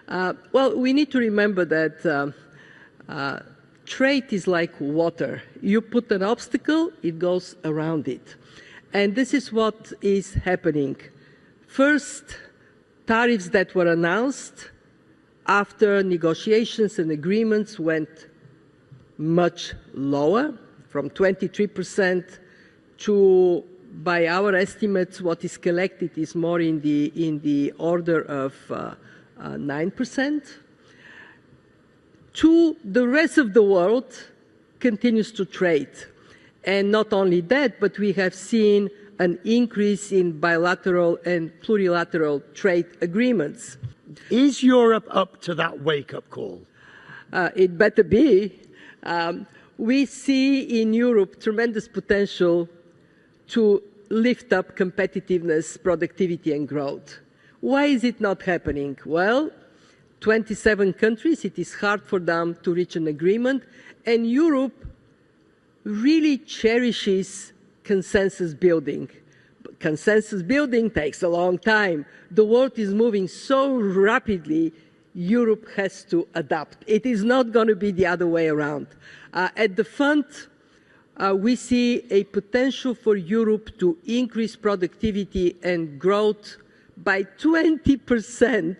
Well, we need to remember that trade is like water. You put an obstacle, it goes around it. And this is what is happening. First, tariffs that were announced after negotiations and agreements went much lower, from 23% to, by our estimates, what is collected is more in the order of 9%. To the rest of the world continues to trade. And not only that, but we have seen an increase in bilateral and plurilateral trade agreements. Is Europe up to that wake-up call? It better be. We see in Europe tremendous potential to lift up competitiveness, productivity, and growth. Why is it not happening? Well, 27 countries, it is hard for them to reach an agreement, and Europe really cherishes consensus building. But consensus building takes a long time. The world is moving so rapidly, Europe has to adapt. It is not going to be the other way around. At the fund, we see a potential for Europe to increase productivity and growth by 20%,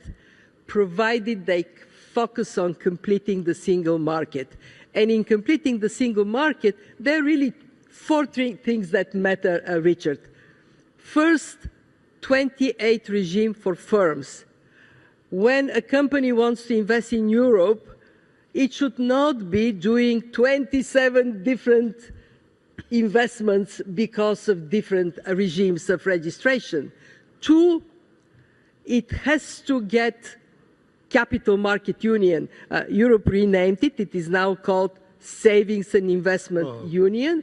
provided they focus on completing the single market. And in completing the single market, there are really four things that matter, Richard. First, 28 regime for firms. When a company wants to invest in Europe, it should not be doing 27 different investments because of different regimes of registration. Two, it has to get Capital Market Union. Europe renamed it. It is now called Savings and Investment Union.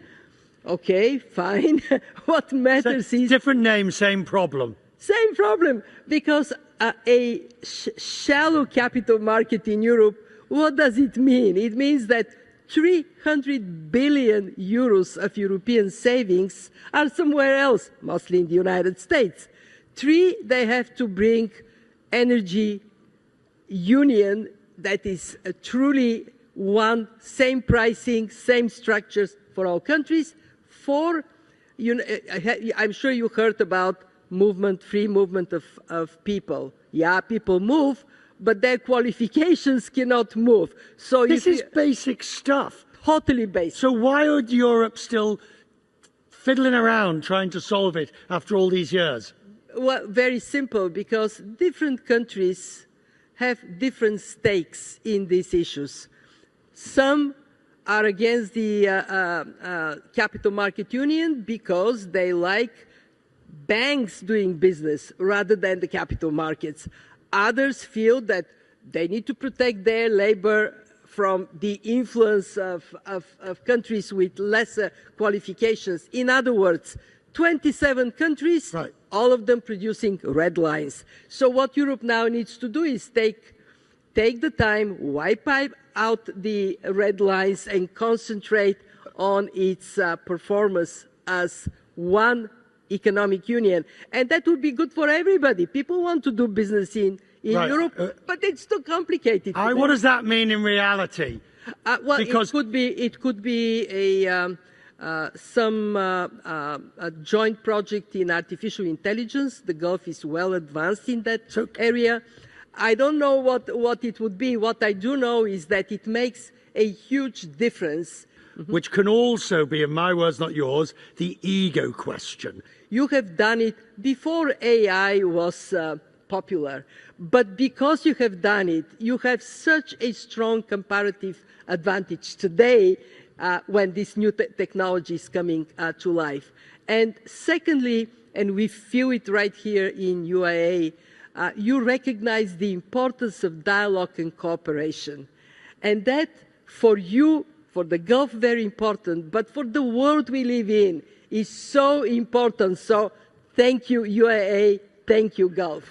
Okay, fine. What matters is... Different name, same problem. Same problem, because a shallow capital market in Europe, what does it mean? It means that 300 billion euros of European savings are somewhere else, mostly in the United States. Three, they have to bring energy union that is truly one, same pricing, same structures for all countries. Four, I'm sure you heard about movement, free movement of people. Yeah, people move, but their qualifications cannot move. So this is basic stuff. Totally basic. So why would Europe still fiddling around trying to solve it after all these years? Well, very simple, because different countries have different stakes in these issues. Some are against the Capital Market Union because they like banks doing business rather than the capital markets. Others feel that they need to protect their labor from the influence of countries with lesser qualifications. In other words, 27 countries, right, all of them producing red lines. So what Europe now needs to do is take the time, wipe out the red lines, and concentrate on its performance as one economic union. And that would be good for everybody. People want to do business in right. Europe, but it's too complicated. What does that mean in reality? Well, because it could be a joint project in artificial intelligence. The Gulf is well advanced in that area. I don't know what it would be. What I do know is that it makes a huge difference. Which can also be, in my words, not yours, the ego question. You have done it before AI was popular. But because you have done it, you have such a strong comparative advantage today when this new technology is coming to life. And secondly, and we feel it right here in UAE, you recognize the importance of dialogue and cooperation. And that, for you, for the Gulf, very important, but for the world we live in, is so important. So thank you, UAE. Thank you, Gulf.